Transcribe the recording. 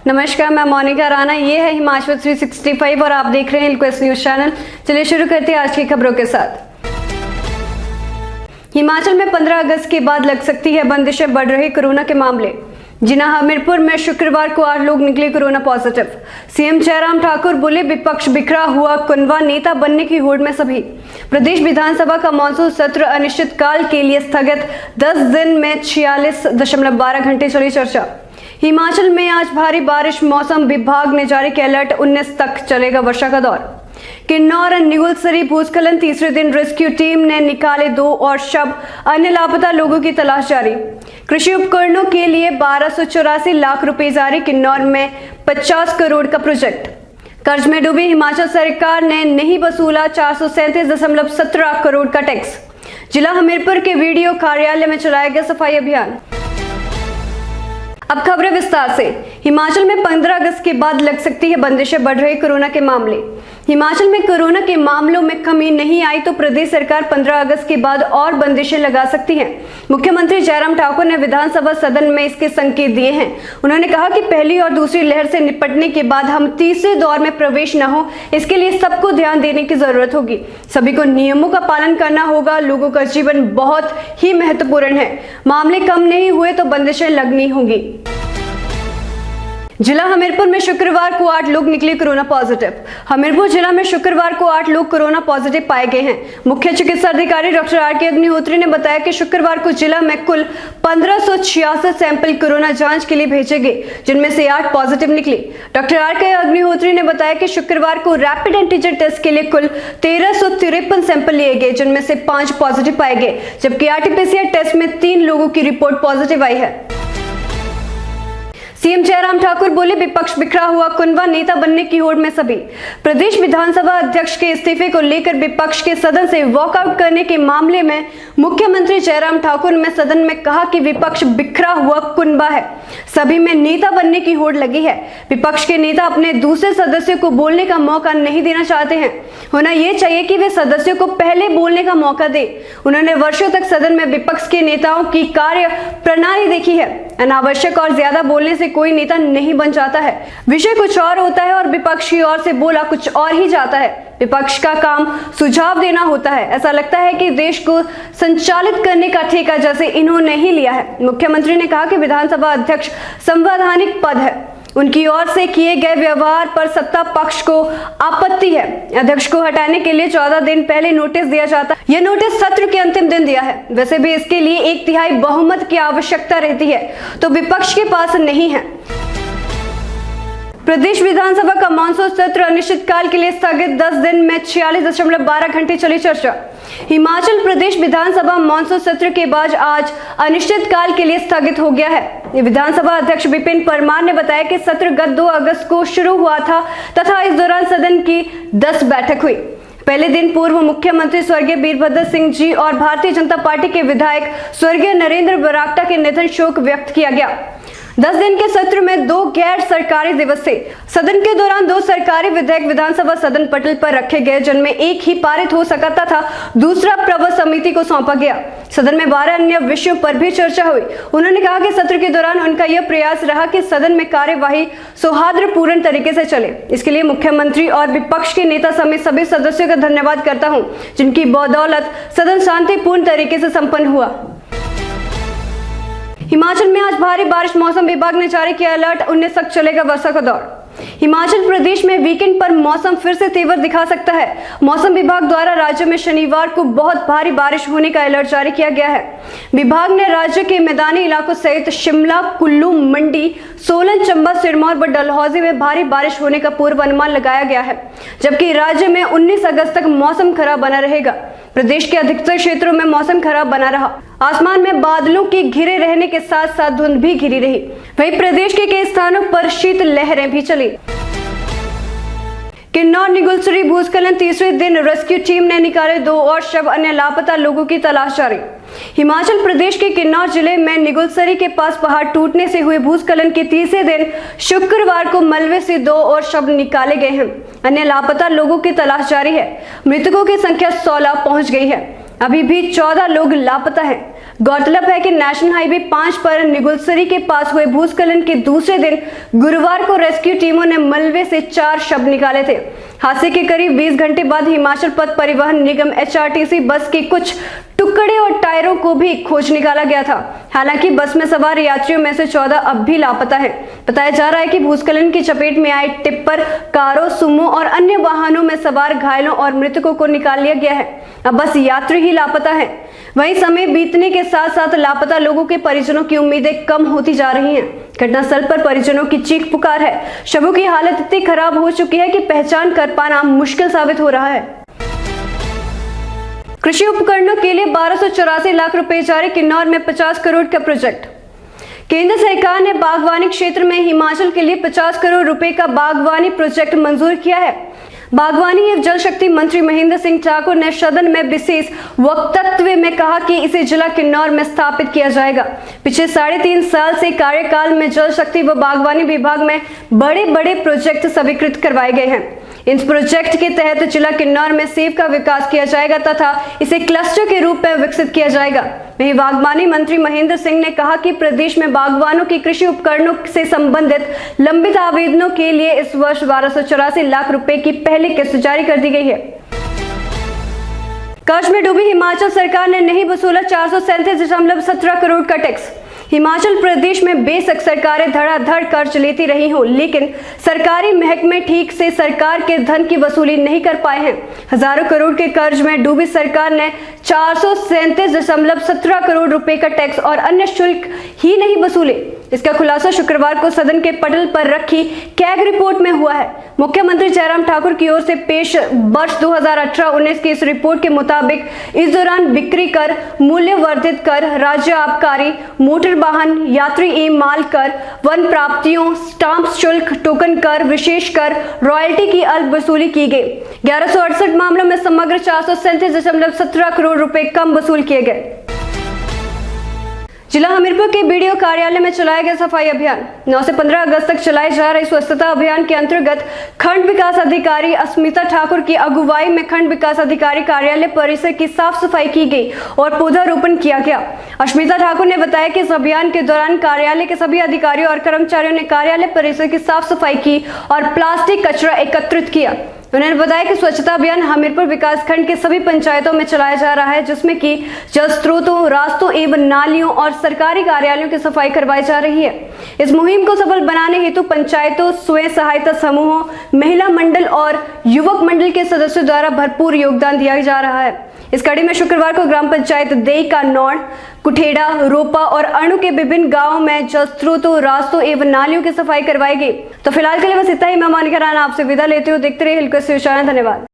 नमस्कार, मैं मोनिका राणा। ये है हिमाचल 365 और आप देख रहे हैं इलक्वेस्ट न्यूज चैनल। चलिए शुरू करते हैं आज की खबरों के साथ। हिमाचल में 15 अगस्त के बाद लग सकती है बंदिशें, बढ़ रहे कोरोना के मामले। जिला हमीरपुर में शुक्रवार को 8 लोग निकले corona positive. CM Jairam Thakur बोले, विपक्ष बिखरा हुआ कुनबा, नेता बनने की होड़ में सभी। प्रदेश विधानसभा का मानसून सत्र अनिश्चितकाल के लिए स्थगित। 10 दिन में 46.12 घंटे चली चर्चा। हिमाचल में आज भारी बारिश, मौसम विभाग ने जारी किया अलर्ट। 19 तक चलेगा वर्षा का दौर। किन्नौर निगुलसरी भूस्खलन, तीसरे दिन रेस्क्यू टीम ने निकाले 2 और शव, अन्य लापता लोगों की तलाश जारी। कृषि उपकरणों के लिए 1284 लाख रुपए जारी। किन्नौर में 50 करोड़ का प्रोजेक्ट। कर्ज में डूबी हिमाचल सरकार ने नहीं वसूला 437.17 करोड़ का टैक्स। जिला हमीरपुर के वीडियो कार्यालय में चलाया गया सफाई अभियान। अब खबरें विस्तार से। हिमाचल में 15 अगस्त के बाद लग सकती है बंदिशें, बढ़ रहे कोरोना के मामले। हिमाचल में कोरोना के मामलों में कमी नहीं आई तो प्रदेश सरकार 15 अगस्त के बाद और बंदिशें लगा सकती है। मुख्यमंत्री जयराम ठाकुर ने विधानसभा सदन में इसके संकेत दिए हैं। उन्होंने कहा कि पहली और दूसरी लहर से निपटने के बाद हम तीसरे दौर में प्रवेश न हो, इसके लिए सबको ध्यान देने की जरूरत होगी। सभी को नियमों का पालन करना होगा। लोगों का जीवन बहुत ही महत्वपूर्ण है। मामले कम नहीं हुए तो बंदिशें लगनी होंगी। जिला हमीरपुर में शुक्रवार को 8 लोग निकले कोरोना पॉजिटिव। हमीरपुर जिला में शुक्रवार को 8 लोग कोरोना पॉजिटिव पाए गए हैं। मुख्य चिकित्सा अधिकारी डॉक्टर आर.के. अग्निहोत्री ने बताया कि शुक्रवार को जिला में कुल 1566 सैंपल कोरोना जांच के लिए भेजे गए, जिनमें से 8 पॉजिटिव निकले। Doctor R K. अग्निहोत्री ने बताया कि शुक्रवार को रैपिड एंटीजन टेस्ट के लिए कुल 1353 सैंपल लिए गए, जिनमें से 5 पॉजिटिव पाए गए, जबकि आरटी-पीसीआर टेस्ट में 3 लोगों की रिपोर्ट पॉजिटिव आई है। सीएम जयराम ठाकुर बोले, विपक्ष बिखरा हुआ कुनबा, नेता बनने की होड़ में सभी। प्रदेश विधानसभा अध्यक्ष के इस्तीफे को लेकर विपक्ष के सदन से वॉकआउट करने के मामले में मुख्यमंत्री जयराम ठाकुर ने सदन में कहा कि विपक्ष बिखरा हुआ कुनबा है, सभी में नेता बनने की होड़ लगी है। विपक्ष के नेता अपने दूसरे सदस्यों को बोलने का मौका नहीं देना चाहते हैं। होना यह चाहिए कि वे सदस्यों को पहले बोलने का मौका दे। उन्होंने वर्षों तक सदन में विपक्ष के नेताओं की कार्य प्रणाली देखी है। अनावश्यक और ज्यादा बोलने से कोई नेता नहीं बन जाता है। विषय कुछ और होता है और विपक्ष की ओर से बोला कुछ और ही जाता है। विपक्ष का काम सुझाव देना होता है। ऐसा लगता है कि देश को संचालित करने का ठेका जैसे इन्होंने ही लिया है। मुख्यमंत्री ने कहा कि विधानसभा अध्यक्ष संवैधानिक पद है, उनकी ओर से किए गए व्यवहार पर सत्ता पक्ष को आपत्ति है। अध्यक्ष को हटाने के लिए 14 दिन पहले नोटिस दिया जाता है। यह नोटिस सत्र के अंतिम दिन दिया है। वैसे भी इसके लिए 1/3 बहुमत की आवश्यकता रहती है, तो विपक्ष के पास नहीं है। प्रदेश विधानसभा का मानसून सत्र अनिश्चितकाल के लिए स्थगित। 10 दिन में 46.12 घंटे चली चर्चा। हिमाचल प्रदेश विधानसभा मानसून सत्र के बाद आज अनिश्चितकाल के लिए स्थगित हो गया है। विधानसभा अध्यक्ष विपिन परमार ने बताया कि सत्र गत 2 अगस्त को शुरू हुआ था तथा इस दौरान सदन की 10 बैठक हुई। पहले दिन पूर्व मुख्यमंत्री स्वर्गीय वीरभद्र सिंह जी और भारतीय जनता पार्टी के विधायक स्वर्गीय नरेंद्र बरागटा के निधन शोक व्यक्त किया गया। 10 दिन के सत्र में 2 गैर सरकारी दिवस थे। सदन के दौरान 2 सरकारी विधेयक विधानसभा सदन पटल पर रखे गए, जिनमें एक ही पारित हो सकता था, दूसरा प्रवर समिति को सौंपा गया। सदन में 12 अन्य विषयों पर भी चर्चा हुई। उन्होंने कहा कि सत्र के दौरान उनका यह प्रयास रहा कि सदन में कार्यवाही सौहार्दपूर्ण तरीके से चले। इसके लिए मुख्यमंत्री और विपक्ष के नेता समेत सभी सदस्यों का धन्यवाद करता हूं, जिनकी बदौलत सदन शांतिपूर्ण तरीके से संपन्न हुआ। हिमाचल में आज भारी बारिश, मौसम विभाग ने जारी किया अलर्ट। 19 तक चलेगा वर्षा का दौर। हिमाचल प्रदेश में वीकेंड पर मौसम फिर से तेवर दिखा सकता है। मौसम विभाग द्वारा राज्य में शनिवार को बहुत भारी बारिश होने का अलर्ट जारी किया गया है। विभाग ने राज्य के मैदानी इलाकों सहित शिमला, कुल्लू, मंडी, सोलन, चंबा, सिरमौर व डलहौजी में भारी बारिश होने का पूर्व अनुमान लगाया गया है, जबकि राज्य में 19 अगस्त तक मौसम खराब बना रहेगा। प्रदेश के अधिकतर क्षेत्रों में मौसम खराब बना रहा। आसमान में बादलों के घिरे रहने के साथ साथ धुंध भी घिरी रही। वहीं प्रदेश के कई स्थानों पर शीत लहरें भी चली। किन्नौर निगुलसरी भूस्खलन, तीसरे दिन रेस्क्यू टीम ने निकाले 2 और शव, अन्य लापता लोगों की तलाश जारी। हिमाचल प्रदेश के किन्नौर जिले में निगुलसरी के पास पहाड़ टूटने से हुए भूस्खलन के तीसरे दिन शुक्रवार को मलबे से 2 और शव निकाले गए हैं। अन्य लापता लोगों की तलाश जारी है। मृतकों की संख्या 16 पहुंच गई है। अभी भी 14 लोग लापता हैं। गौरतलब है कि नेशनल हाईवे 5 पर निगुलसरी के पास हुए भूस्खलन के दूसरे दिन गुरुवार को रेस्क्यू टीमों ने मलबे से 4 शव निकाले थे। हादसे के करीब 20 घंटे बाद हिमाचल पथ परिवहन निगम HRTC बस के कुछ टुकड़े और टायरों को भी खोज निकाला गया था। हालांकि बस में सवार यात्रियों में से 14 अब भी लापता हैं। बताया जा रहा है कि भूस्खलन की चपेट में आए टिप्पर, कारों, सुमो और अन्य वाहनों में सवार घायलों और मृतकों को निकाल लिया गया है। अब बस यात्री ही लापता है। वहीं समय बीतने के साथ साथ लापता लोगों के परिजनों की उम्मीदें कम होती जा रही हैं। घटनास्थल पर परिजनों की चीख पुकार है। शवों की हालत इतनी खराब हो चुकी है कि पहचान कर पाना मुश्किल साबित हो रहा है। कृषि उपकरणों के लिए 1284 लाख रुपए जारी, किन्नौर में 50 करोड़ का प्रोजेक्ट। केंद्र सरकार ने बागवानी क्षेत्र में हिमाचल के लिए 50 करोड़ रुपए का बागवानी प्रोजेक्ट मंजूर किया है। बागवानी एवं जल शक्ति मंत्री महेंद्र सिंह ठाकुर ने सदन में विशेष वक्तव्य में कहा कि इसे जिला किन्नौर में स्थापित किया जाएगा। पिछले 3.5 साल से कार्यकाल में जल शक्ति व बागवानी विभाग में बड़े बड़े प्रोजेक्ट स्वीकृत करवाए गए हैं। इस प्रोजेक्ट के तहत जिला किन्नौर में सेब का विकास किया जाएगा तथा इसे क्लस्टर के रूप में विकसित किया जाएगा। वहीं बागवानी मंत्री महेंद्र सिंह ने कहा कि प्रदेश में बागवानों की कृषि उपकरणों से संबंधित लंबित आवेदनों के लिए इस वर्ष 1284 लाख रुपए की पहली किस्त जारी कर दी गई है। कर्ज में डूबी हिमाचल सरकार ने नहीं वसूला 437.17 करोड़ का टैक्स। हिमाचल प्रदेश में बेशक सरकारें धड़ाधड़ कर्ज लेती रही हों, लेकिन सरकारी महकमे ठीक से सरकार के धन की वसूली नहीं कर पाए हैं। हजारों करोड़ के कर्ज में डूबी सरकार ने 437.17 करोड़ रुपए का टैक्स और अन्य शुल्क ही नहीं वसूले। इसका खुलासा शुक्रवार को सदन के पटल पर रखी कैग रिपोर्ट में हुआ है। मुख्यमंत्री जयराम ठाकुर की ओर से पेश वर्ष 2018-19 की इस रिपोर्ट के मुताबिक इस दौरान बिक्री कर, मूल्य वर्धित कर, राज्य आबकारी, मोटर वाहन, यात्री एवं माल कर, वन प्राप्तियों, स्टाम्प शुल्क, टोकन कर, विशेष कर, रॉयल्टी की अल्प वसूली की गई। 1168 मामलों में समग्र 437.17 करोड़ रुपए कम वसूल किए गए। जिला हमीरपुर के BDO कार्यालय में चलाया गया सफाई अभियान। 9 से 15 अगस्त तक चलाए जा रहे स्वच्छता अभियान के अंतर्गत खंड विकास अधिकारी अस्मिता ठाकुर की अगुवाई में खंड विकास अधिकारी कार्यालय परिसर की साफ सफाई की गई और पौधारोपण किया गया। अस्मिता ठाकुर ने बताया कि इस अभियान के दौरान कार्यालय के सभी अधिकारियों और कर्मचारियों ने कार्यालय परिसर की साफ सफाई की और प्लास्टिक कचरा एकत्रित किया। उन्होंने बताया कि स्वच्छता अभियान हमीरपुर विकासखंड के सभी पंचायतों में चलाया जा रहा है, जिसमें कि जल स्रोतों, रास्तों एवं नालियों और सरकारी कार्यालयों की सफाई करवाई जा रही है। इस मुहिम को सफल बनाने हेतु पंचायतों, स्वयं सहायता समूहों, महिला मंडल और युवक मंडल के सदस्यों द्वारा भरपूर योगदान दिया जा रहा है। इस कड़ी में शुक्रवार को ग्राम पंचायत देई का नौड़, कुठेड़ा, रोपा और अणु के विभिन्न गांवों में जल स्रोतों, रास्तों एवं नालियों की सफाई करवाई गई। तो फिलहाल के लिए बस इतना ही। मैं मोनिका राणा आपसे विदा लेती हूँ। देखते रहिए हिलकर। धन्यवाद।